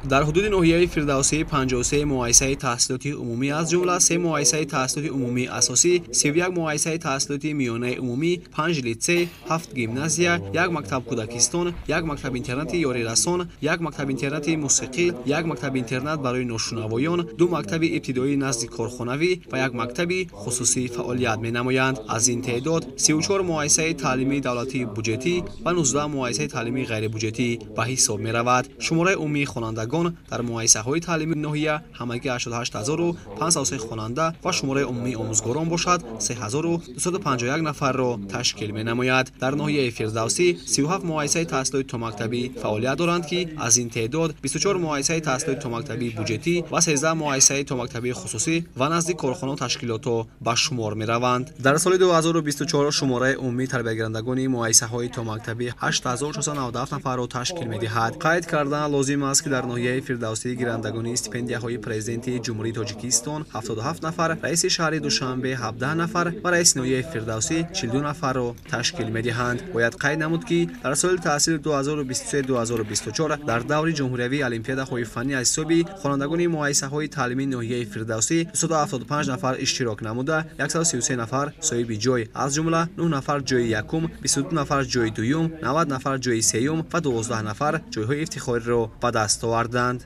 در حدود ناحیه فردوسی 53 مؤسسه تحصیلاتی عمومی از جمله 3 مؤسسه تحصیلاتی عمومی اساسی، 31 مؤسسه تحصیلاتی میانه عمومی، 5 لیسه، 7 گیمنازیا، 1 مکتب کودکستان، 1 مکتب اینترنتی یاری رسان، 1 مکتب اینترنتی موسیقی، 1 مکتب اینترنت برای ناشنوایان، 2 مکتب ابتدایی نزد کارخانوی و 1 مکتب خصوصی فعالیت می‌نمایند. از این تعداد 34 مؤسسه تعلیمی دولتی بودجتی و 19 مؤسسه تعلیمی غیر بودجتی به حساب می‌رود. شماره عمومی خوانندگان در مؤسسه‌های تعلیمی ناحیه همگی 88503 خواننده و شماره عمومی آموزگاران باشد 3251 نفر را تشکیل می‌نماید. در ناحیه فردوسی 37 مؤسسه تحصیلاتی تا مکتبی فعالیت دارند که از این تعداد 24 مؤسسه تحصیلاتی تا مکتبی بودجتی و 13 مؤسسه تا مکتبی خصوصی و نزدیک کارخانه و تشکیلات به شمار می‌روند. در سال 2024 شماره عمومی تربیت‌گیرندگان مؤسسه‌های تا مکتبی 8697 نفر را تشکیل می‌دهد. قید کردن لازم است که در ناحیه فردوسی گیرندگان استیپندیاهای پرزیدنت جمهوری تاجیکستان 77 نفر، رئیس شهر دوشنبه 17 نفر و رئیس ناحیه فردوسی 42 نفر را تشکیل می‌دهند. باید قید نمود که در سال تحصیل 2023-2024 در دور جمهوری المپیادهای فنی از حساب خوانندگان مؤسسه‌های تعلیمی ناحیه فردوسی 275 نفر اشتراک نموده 133 نفر صاحب جای از جمله 9 نفر جای یکم، 22 نفر جای دوم، 90 نفر جای سوم و 12 نفر جای‌های افتخاری را به دست آوردند.